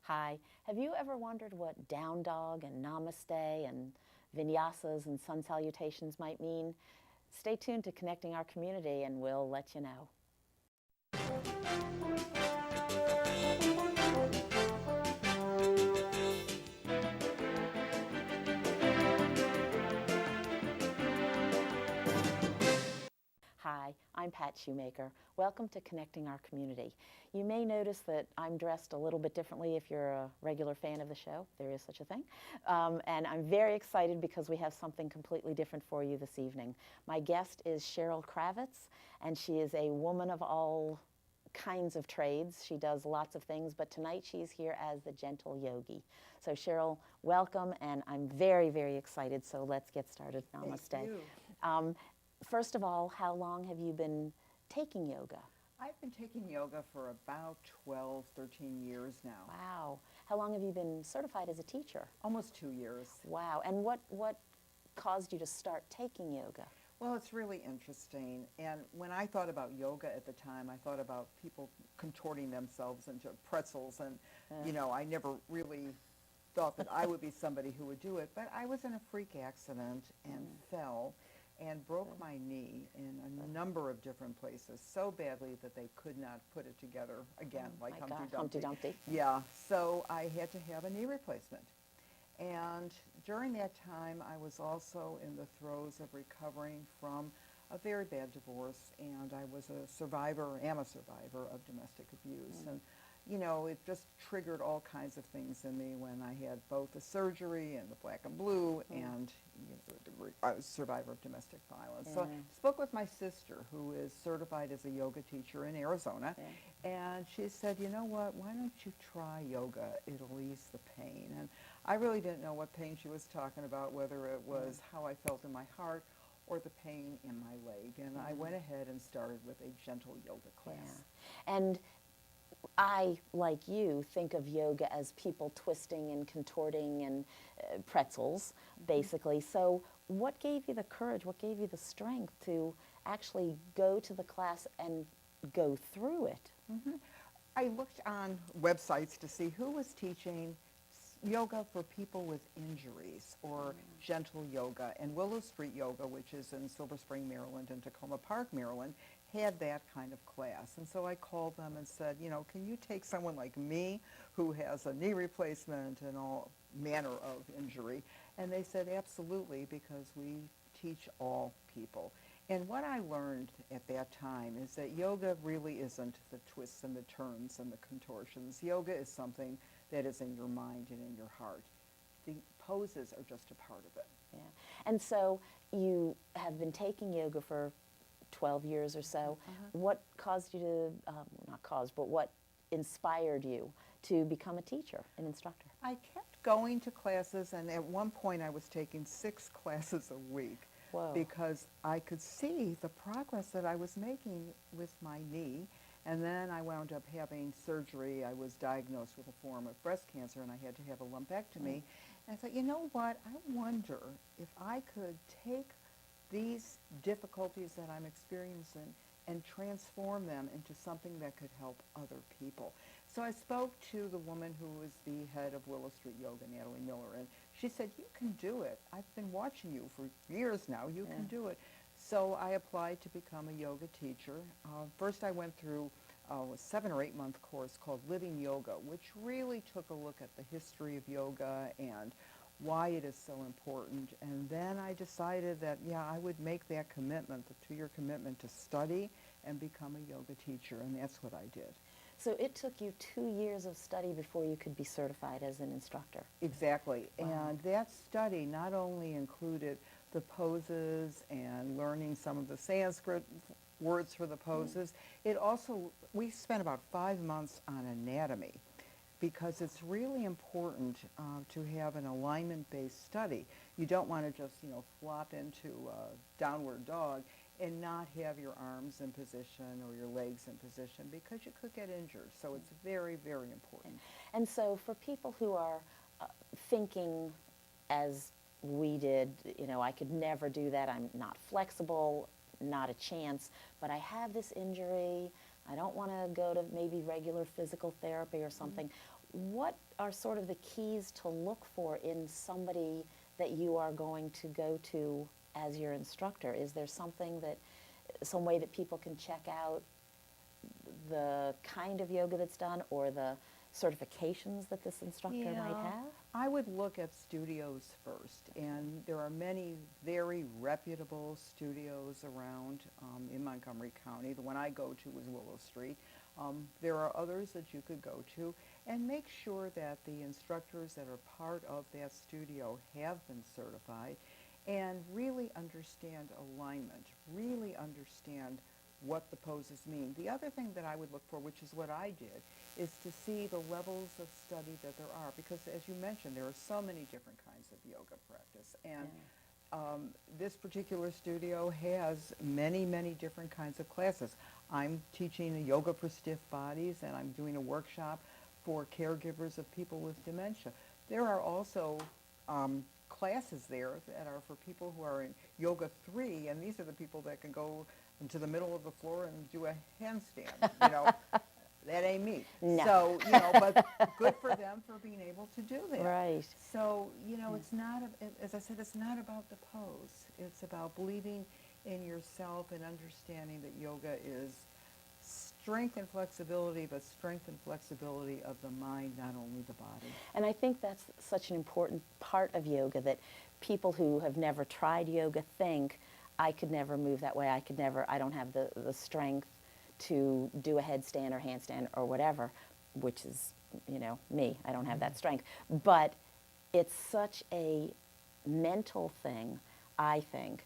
Hi. Have you ever wondered what down dog and namaste and vinyasas and sun salutations might mean? Stay tuned to Connecting Our Community and we'll let you know. Hi, I'm Pat Shoemaker. Welcome to Connecting Our Community. You may notice that I'm dressed a little bit differently if you're a regular fan of the show. There is such a thing. And I'm very excited because we have something completely different for you this evening. My guest is Cheryl Kravitz, and she is a woman of all kinds of trades. She does lots of things, but tonight she's here as the gentle yogi. So Cheryl, welcome, and I'm very, very excited. So let's get started. Namaste. Thank you. First of all, how long have you been taking yoga? I've been taking yoga for about 12, 13 years now. Wow. How long have you been certified as a teacher? Almost 2 years. Wow. And what caused you to start taking yoga? Well, it's really interesting. And when I thought about yoga at the time, I thought about people contorting themselves into pretzels. And, I never really thought that I would be somebody who would do it. But I was in a freak accident and fell and broke my knee in a number of different places so badly that they could not put it together again, like My Humpty God, Humpty Dumpty. Dumpty. Yeah, so I had to have a knee replacement. And during that time, I was also in the throes of recovering from a very bad divorce, and I was a survivor, am a survivor of domestic abuse. And, it just triggered all kinds of things in me when I had both the surgery and the black and blue, and I was a survivor of domestic violence. So I spoke with my sister, who is certified as a yoga teacher in Arizona, and she said, you know what, why don't you try yoga? It'll ease the pain. And I really didn't know what pain she was talking about, whether it was how I felt in my heart or the pain in my leg. And I went ahead and started with a gentle yoga class. Yeah. And I, like you, think of yoga as people twisting and contorting and pretzels, basically. So what gave you the courage, what gave you the strength to actually go to the class and go through it? I looked on websites to see who was teaching yoga for people with injuries or gentle yoga. And Willow Street Yoga, which is in Silver Spring, Maryland, and Tacoma Park, Maryland, had that kind of class. And so I called them and said, can you take someone like me who has a knee replacement and all manner of injury? And they said, absolutely, because we teach all people. And what I learned at that time is that yoga really isn't the twists and the turns and the contortions. Yoga is something that is in your mind and in your heart. The poses are just a part of it. Yeah. And so you have been taking yoga for 12 years or so. What caused you to, not caused, but what inspired you to become a teacher, an instructor? I kept going to classes, and at one point I was taking 6 classes a week. Whoa. Because I could see the progress that I was making with my knee. And then I wound up having surgery. I was diagnosed with a form of breast cancer, and I had to have a lumpectomy. And I thought, you know what, I wonder if I could take these difficulties that I'm experiencing and transform them into something that could help other people. So I spoke to the woman who was the head of Willow Street Yoga, Natalie Miller, and she said, you can do it. I've been watching you for years now. You can do it. So I applied to become a yoga teacher. First I went through a 7 or 8 month course called Living Yoga, which really took a look at the history of yoga and why it is so important. And then I decided that, I would make that commitment, the 2-year commitment to study and become a yoga teacher, and that's what I did. So it took you 2 years of study before you could be certified as an instructor. Exactly. Wow. And that study not only included the poses and learning some of the Sanskrit words for the poses, it also, we spent about 5 months on anatomy, because it's really important to have an alignment-based study. You don't want to just, flop into a downward dog and not have your arms in position or your legs in position, because you could get injured. So it's very, very important. And so for people who are thinking, as we did, I could never do that, I'm not flexible, not a chance, but I have this injury, I don't want to go to maybe regular physical therapy or something. What are sort of the keys to look for in somebody that you are going to go to as your instructor? Is there something that, some way that people can check out the kind of yoga that's done or the certifications that this instructor might have? I would look at studios first, and there are many very reputable studios around in Montgomery County. The one I go to is Willow Street. There are others that you could go to, and make sure that the instructors that are part of that studio have been certified and really understand alignment, really understand what the poses mean. The other thing that I would look for, which is what I did, is to see the levels of study that there are, because as you mentioned, there are so many different kinds of yoga practice, and this particular studio has many, many different kinds of classes. I'm teaching a yoga for stiff bodies, and I'm doing a workshop for caregivers of people with dementia. There are also classes there that are for people who are in Yoga 3, and these are the people that can go into the middle of the floor and do a handstand. You know, that ain't me. No. So, you know, but good for them for being able to do that. Right. So, you know, it's not, as I said, it's not about the pose. It's about believing in yourself and understanding that yoga is strength and flexibility, but strength and flexibility of the mind, not only the body. And I think that's such an important part of yoga, that people who have never tried yoga think, I could never move that way, I don't have the strength to do a headstand or handstand or whatever, which is, you know, me, I don't have that strength. But it's such a mental thing, I think,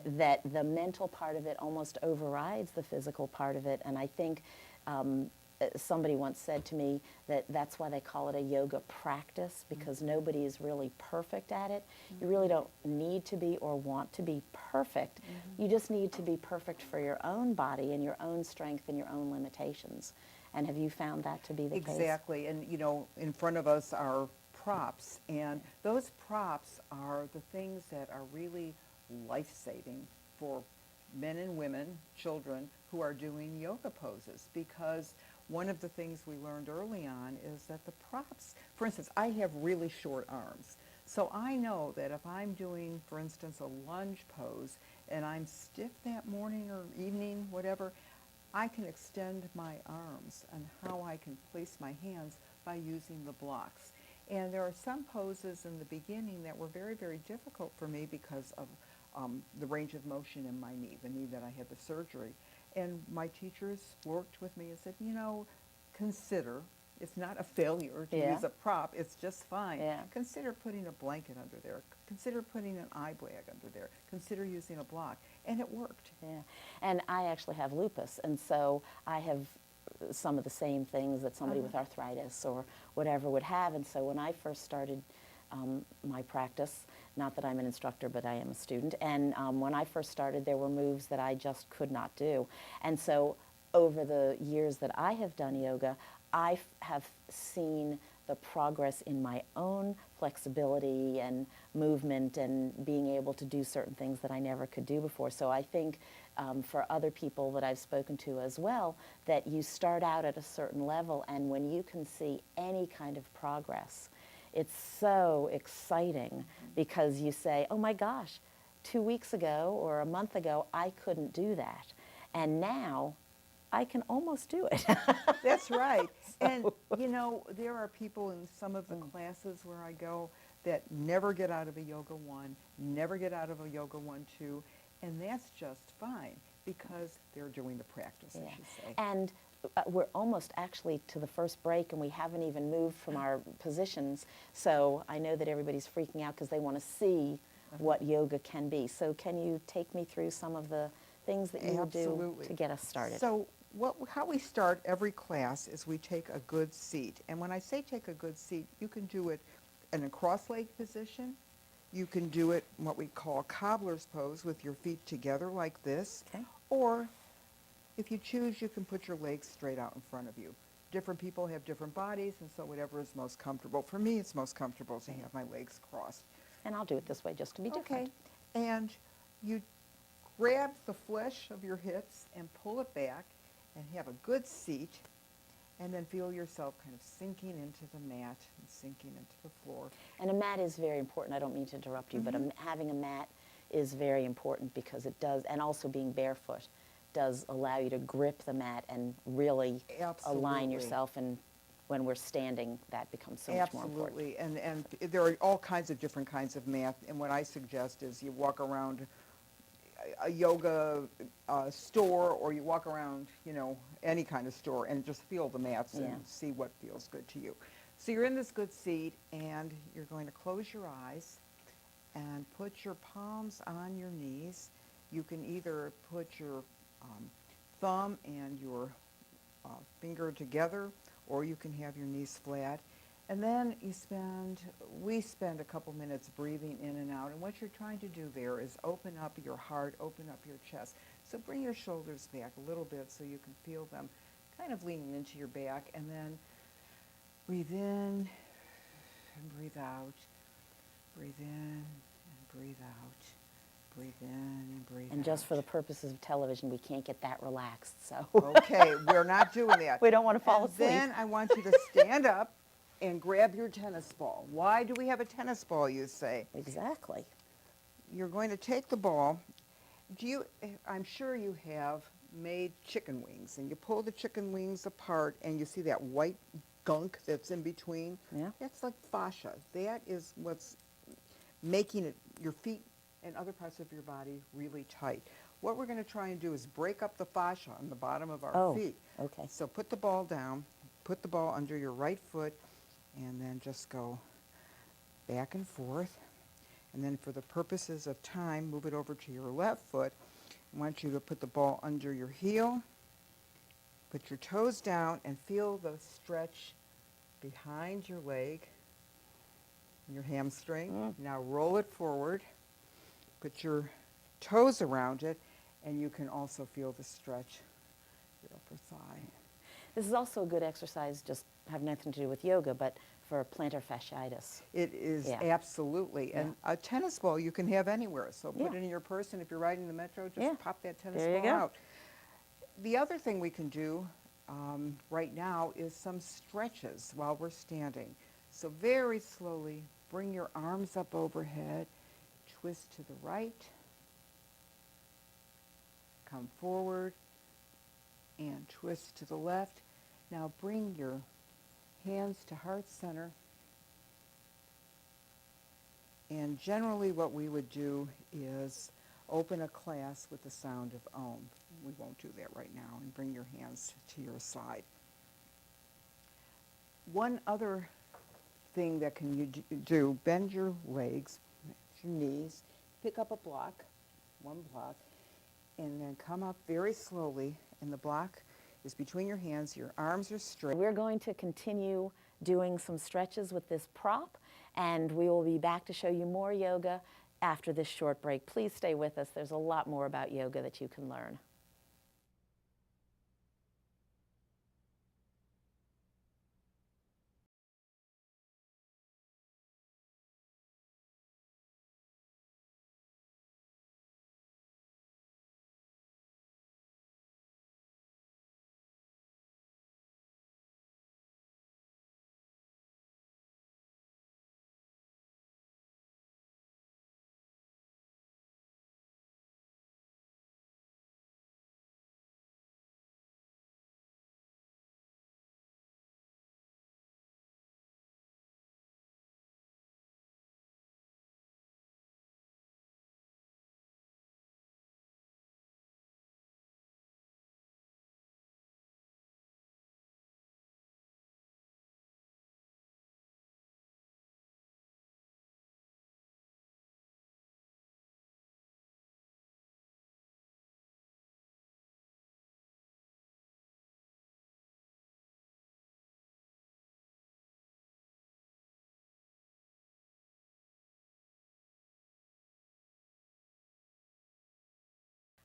that the mental part of it almost overrides the physical part of it. And I think somebody once said to me that that's why they call it a yoga practice, because nobody is really perfect at it. You really don't need to be or want to be perfect. You just need to be perfect for your own body and your own strength and your own limitations. And have you found that to be the case? Exactly. And, you know, in front of us are props, and those props are the things that are really life-saving for men and women, children, who are doing yoga poses, because one of the things we learned early on is that the props, for instance, I have really short arms. So I know that if I'm doing, for instance, a lunge pose and I'm stiff that morning or evening, whatever, I can extend my arms and how I can place my hands by using the blocks. And there are some poses in the beginning that were very, very difficult for me because of the range of motion in my knee, the knee that I had the surgery. And my teachers worked with me and said, you know, consider, it's not a failure to use a prop, it's just fine. Consider putting a blanket under there. Consider putting an eye bag under there. Consider using a block. And it worked. Yeah. And I actually have lupus, and so I have some of the same things that somebody with arthritis or whatever would have. And so when I first started my practice, not that I'm an instructor, but I am a student, and when I first started, there were moves that I just could not do. And so over the years that I have done yoga, I have seen the progress in my own flexibility and movement and being able to do certain things that I never could do before. So I think for other people that I've spoken to as well, that you start out at a certain level, and when you can see any kind of progress, it's so exciting, because you say, oh my gosh, 2 weeks ago or a month ago, I couldn't do that. And now I can almost do it. That's right. And, you know, there are people in some of the classes where I go that never get out of a Yoga 1, never get out of a Yoga 1-2, and that's just fine, because they're doing the practice, I should say. And we're almost actually to the first break, and we haven't even moved from our positions. So I know that everybody's freaking out because they want to see what yoga can be. So can you take me through some of the things that you do to get us started? So how we start every class is we take a good seat. And when I say take a good seat, you can do it in a cross-leg position. You can do it in what we call cobbler's pose with your feet together like this. Okay. Or if you choose, you can put your legs straight out in front of you. Different people have different bodies, and so whatever is most comfortable. For me, it's most comfortable to have my legs crossed. And I'll do it this way just to be different. Okay. And you grab the flesh of your hips and pull it back, and have a good seat, and then feel yourself kind of sinking into the mat and sinking into the floor. And a mat is very important. I don't mean to interrupt you, but having a mat is very important because it does, and also being barefoot does allow you to grip the mat and really align Absolutely. yourself. And when we're standing, that becomes so much more important. Absolutely, and there are all kinds of different kinds of mat, and what I suggest is you walk around a yoga store, or you walk around, any kind of store, and just feel the mats Yeah. and see what feels good to you. So you're in this good seat, and you're going to close your eyes and put your palms on your knees. You can either put your thumb and your finger together, or you can have your knees flat. And then we spend a couple minutes breathing in and out. And what you're trying to do there is open up your heart, open up your chest. So bring your shoulders back a little bit so you can feel them kind of leaning into your back. And then breathe in and breathe out. Breathe in and breathe out. Breathe in and breathe out. And just for the purposes of television, we can't get that relaxed, so. Okay, we're not doing that. We don't want to fall And asleep. then I want you to stand up and grab your tennis ball. Why do we have a tennis ball, you say? Exactly. You're going to take the ball. I'm sure you have made chicken wings, and you pull the chicken wings apart, and you see that white gunk that's in between? Yeah. That's like fascia. That is what's making your feet and other parts of your body really tight. What we're going to try and do is break up the fascia on the bottom of our feet. Okay. So put the ball down, put the ball under your right foot, and then just go back and forth. And then for the purposes of time, move it over to your left foot. I want you to put the ball under your heel, put your toes down, and feel the stretch behind your leg, your hamstring. Now roll it forward. Put your toes around it, and you can also feel the stretch your upper thigh. This is also a good exercise, just have nothing to do with yoga, but for plantar fasciitis. It is Yeah. absolutely. Yeah. And a tennis ball you can have anywhere. So put Yeah. it in your purse, and if you're riding the metro, just Yeah. pop that tennis There you ball go. out. The other thing we can do right now is some stretches while we're standing. So very slowly, bring your arms up overhead, twist to the right, come forward, and twist to the left. Now bring your hands to heart center. And generally what we would do is open a class with the sound of Om. We won't do that right now. And bring your hands to your side. One other thing that can you do, bend your legs, your knees, pick up a block, one block, and then come up very slowly, and the block is between your hands, your arms are straight. We're going to continue doing some stretches with this prop, and we will be back to show you more yoga after this short break. Please stay with us. There's a lot more about yoga that you can learn.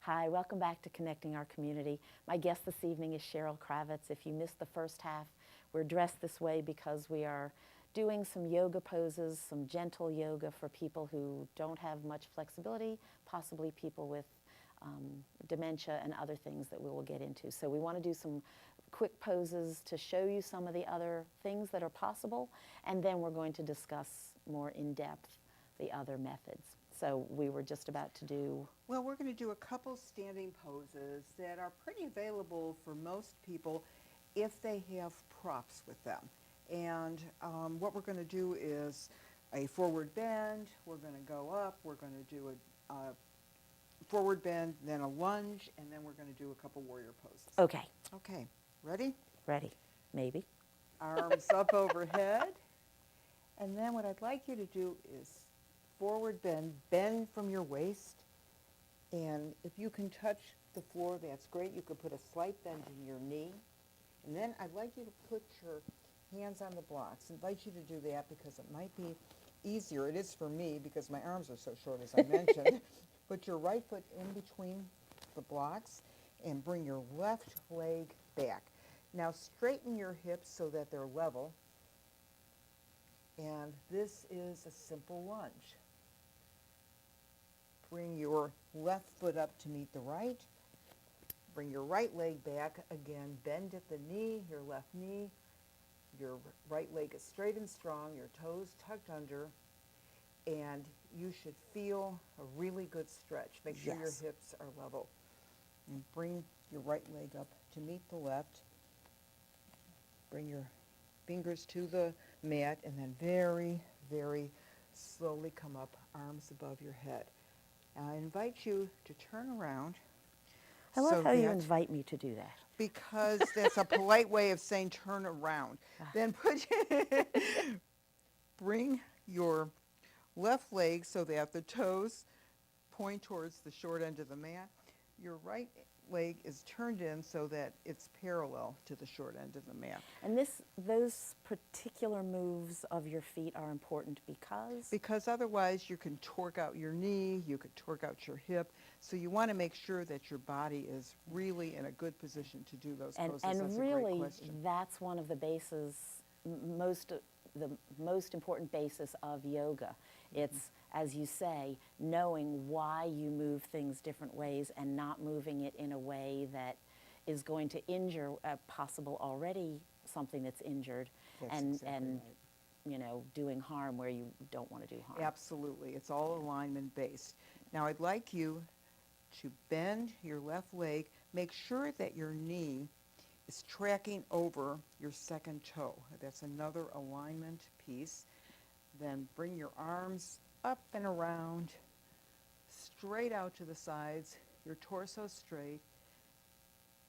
Hi, welcome back to Connecting Our Community. My guest this evening is Cheryl Kravitz. If you missed the first half, we're dressed this way because we are doing some yoga poses, some gentle yoga for people who don't have much flexibility, possibly people with dementia and other things that we will get into. So we want to do some quick poses to show you some of the other things that are possible, and then we're going to discuss more in depth the other methods. So we were just about to do... Well, we're going to do a couple standing poses that are pretty available for most people if they have props with them. And what we're going to do is a forward bend, we're going to go up, we're going to do a forward bend, then a lunge, and then we're going to do a couple warrior poses. Okay. Okay, ready? Ready. Maybe. Arms up overhead. And then what I'd like you to do is forward bend, bend from your waist. And if you can touch the floor, that's great. You could put a slight bend in your knee. And then I'd like you to put your hands on the blocks. I invite you to do that because it might be easier. It is for me because my arms are so short, as I mentioned. Put your right foot in between the blocks and bring your left leg back. Now straighten your hips so that they're level. And this is a simple lunge. Bring your left foot up to meet the right. Bring your right leg back. Again, bend at the knee, your left knee. Your right leg is straight and strong, your toes tucked under, and you should feel a really good stretch. Make sure your hips are level. And bring your right leg up to meet the left. Bring your fingers to the mat, and then very, very slowly come up, arms above your head. I invite you to turn around. I love how you invite me to do that. Because that's a polite way of saying turn around. Then bring your left leg so that the toes point towards the short end of the mat. Your right leg is turned in so that it's parallel to the short end of the mat. And those particular moves of your feet are important because? Because otherwise you can torque out your knee, you could torque out your hip. So you want to make sure that your body is really in a good position to do those poses. And that's really, a great question. that's one of the bases, the most important basis of yoga. It's, as you say, knowing why you move things different ways and not moving it in a way that is going to injure a possible already something that's injured. That's and exactly right. You know, doing harm where you don't want to do harm. Absolutely. It's all alignment based. Now I'd like you to bend your left leg. Make sure that your knee is tracking over your second toe. That's another alignment piece. Then bring your arms up and around, straight out to the sides, your torso straight,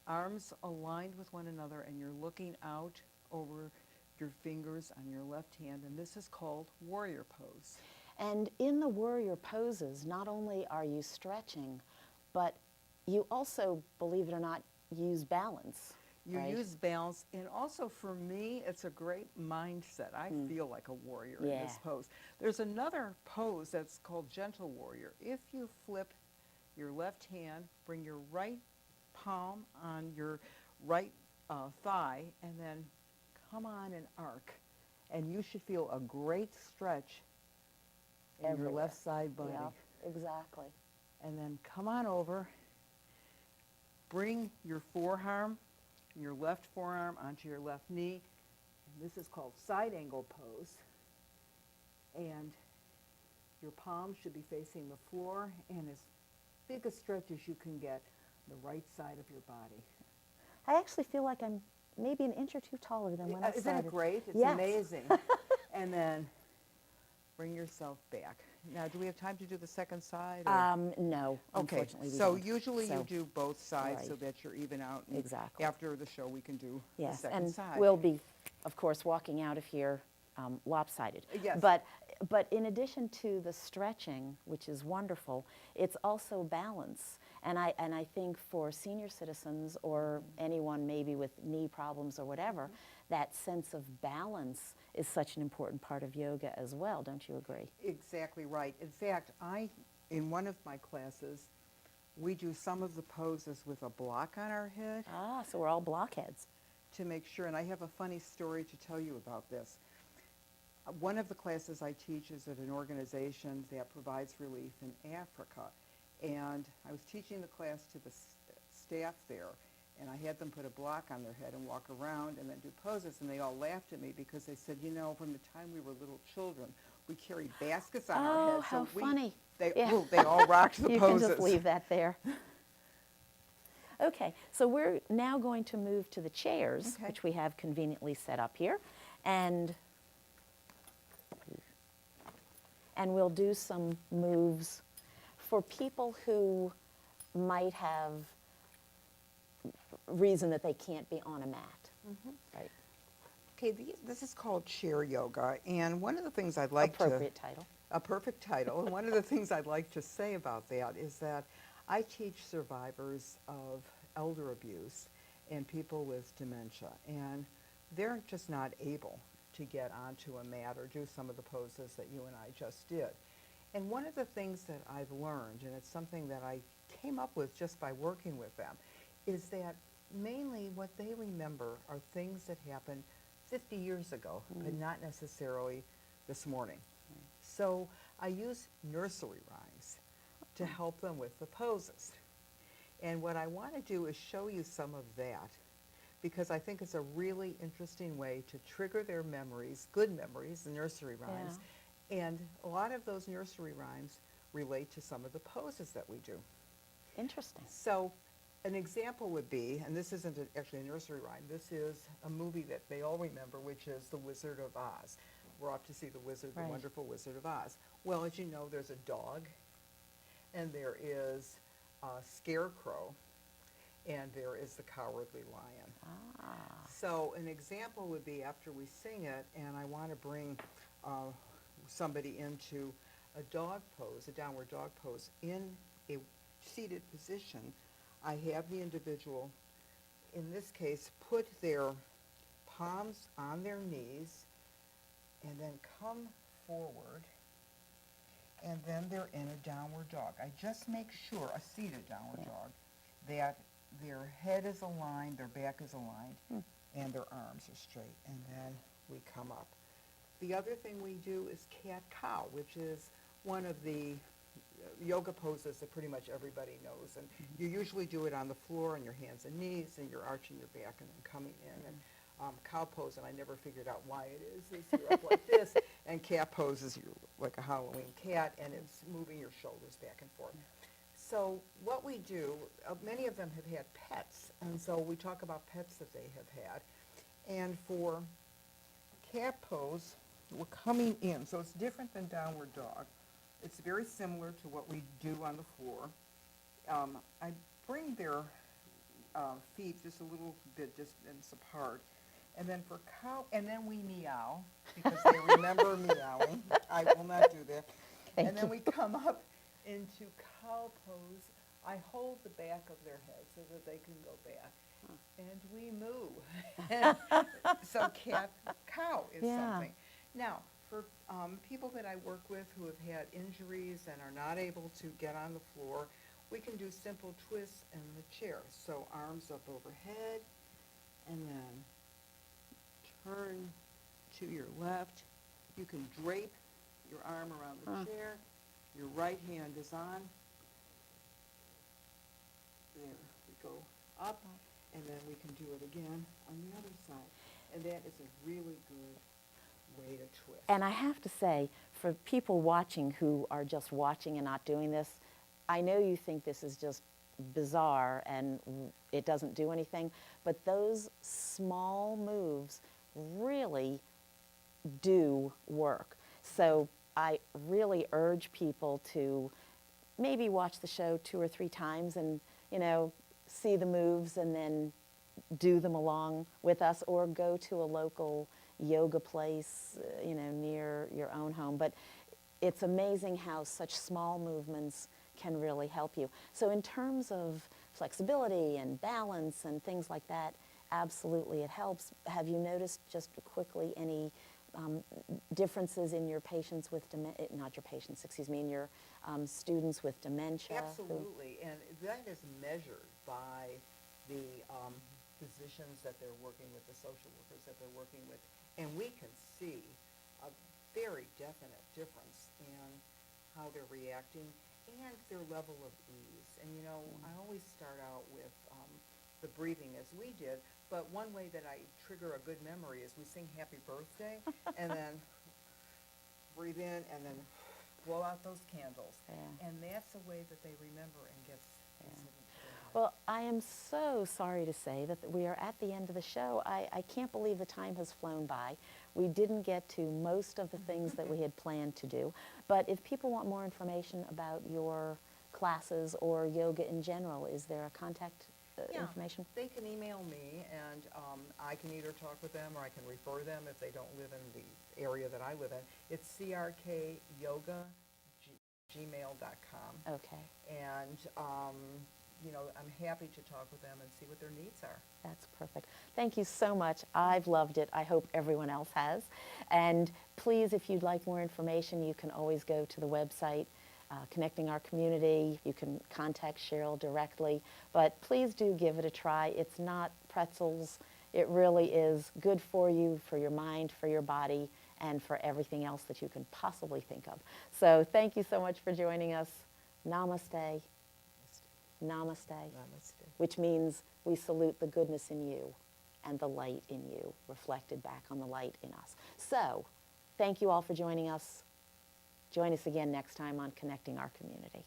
arms aligned with one another, and you're looking out over your fingers on your left hand, and this is called warrior pose. And in the warrior poses, not only are you stretching, but you also, believe it or not, use balance. You right? use balance, and also for me, it's a great mindset. I feel like a warrior in this pose. There's another pose that's called gentle warrior. If you flip your left hand, bring your right palm on your right thigh, and then come on and arc. And you should feel a great stretch in your left side body. Yeah, exactly. And then come on over, bring your forearm, your left forearm onto your left knee. This is called side angle pose. And your palms should be facing the floor, and as big a stretch as you can get the right side of your body. I actually feel like I'm maybe an inch or two taller than when I started. Isn't it great? It's yes. amazing. And then bring yourself back. Now, do we have time to do the second side? No, okay. Unfortunately we So don't. usually you do both sides so right. that you're even out. And exactly. after the show, we can do the second and side. we'll be, of course, walking out of here lopsided. Yes. But in addition to the stretching, which is wonderful, it's also balance. And I think for senior citizens or anyone maybe with knee problems or whatever, that sense of balance is such an important part of yoga as well. Don't you agree? Exactly right. In fact, in one of my classes, we do some of the poses with a block on our head. Ah, so we're all blockheads. To make sure, and I have a funny story to tell you about this. One of the classes I teach is at an organization that provides relief in Africa. And I was teaching the class to the staff there, and I had them put a block on their head and walk around and then do poses, and they all laughed at me because they said, you know, from the time we were little children, we carried baskets on our Oh, heads. how funny. They, Yeah. oh, they all rocked the You poses. can just leave that there. Okay, so we're now going to move to the chairs, Okay. which we have conveniently set up here, and we'll do some moves for people who might have reason that they can't be on a mat. Right. Okay, this is called chair yoga, and one of the things I'd like Appropriate title. a perfect title, and one of the things I'd like to say about that is that I teach survivors of elder abuse and people with dementia, and they're just not able to get onto a mat or do some of the poses that you and I just did. And one of the things that I've learned, and it's something that I came up with just by working with them, is that mainly what they remember are things that happened 50 years ago, but not necessarily this morning. So I use nursery rhymes to help them with the poses. And what I want to do is show you some of that, because I think it's a really interesting way to trigger their memories, good memories, the nursery rhymes. And a lot of those nursery rhymes relate to some of the poses that we do. Interesting. So an example would be, and this isn't actually a nursery rhyme, this is a movie that they all remember, which is The Wizard of Oz. We're off to see the Wizard, Right. the Wonderful Wizard of Oz. Well, as you know, there's a dog, and there is a scarecrow, and there is the Cowardly Lion. Ah. So an example would be after we sing it, and I want to bring somebody into a dog pose, a downward dog pose, in a seated position. I have the individual, in this case, put their palms on their knees and then come forward, and then they're in a downward dog. I just make sure, a seated downward dog, that their head is aligned, their back is aligned, and their arms are straight, and then we come up. The other thing we do is cat-cow, which is one of the yoga poses that pretty much everybody knows. And you usually do it on the floor on your hands and knees, and you're arching your back and then coming in. And cow pose, and I never figured out why it is you're up like this, and cat pose is you're like a Halloween cat, and it's moving your shoulders back and forth. So what we do, many of them have had pets, and so we talk about pets that they have had. And for cat pose, we're coming in, so it's different than downward dog. It's very similar to what we do on the floor. I bring their feet just a little bit distance apart, and then for cow, and then we meow, because they remember meowing. I will not do that. And then we come up into cow pose. I hold the back of their head so that they can go back, and we move. So cat-cow is something. Now, for people that I work with who have had injuries and are not able to get on the floor, we can do simple twists in the chair. So arms up overhead, and then turn to your left. You can drape your arm around the chair. Your right hand is on. There, we go up, and then we can do it again on the other side. And that is a really good way to twist. And I have to say, for people watching who are just watching and not doing this, I know you think this is just bizarre and it doesn't do anything, but those small moves really do work. So I really urge people to maybe watch the show 2 or 3 times and, you know, see the moves and then do them along with us, or go to a local yoga place, you know, near your own home. But it's amazing how such small movements can really help you. So in terms of flexibility and balance and things like that, absolutely it helps. Have you noticed, just quickly, any differences in your patients with not your patients, excuse me, in your students with dementia? Absolutely, and that is measured by the physicians that they're working with, the social workers that they're working with, and we can see a very definite difference in how they're reacting. and their level of ease. And you know, I always start out with the breathing as we did, but one way that I trigger a good memory is we sing happy birthday and then breathe in and then blow out those candles. Yeah. And that's a way that they remember and gets Yeah. into their head. Well, I am so sorry to say that we are at the end of the show. I can't believe the time has flown by. We didn't get to most of the things that we had planned to do. But if people want more information about your classes or yoga in general, is there a contact information? They can email me, and I can either talk with them or I can refer them if they don't live in the area that I live in. It's crkyoga@gmail.com. Okay. And, you know, I'm happy to talk with them and see what their needs are. That's perfect. Thank you so much. I've loved it. I hope everyone else has. And please, if you'd like more information, you can always go to the website, Connecting Our Community. You can contact Cheryl directly. But please do give it a try. It's not pretzels. It really is good for you, for your mind, for your body, and for everything else that you can possibly think of. So thank you so much for joining us. Namaste. Namaste. Namaste. Which means we salute the goodness in you and the light in you reflected back on the light in us. So, thank you all for joining us. Join us again next time on Connecting Our Community.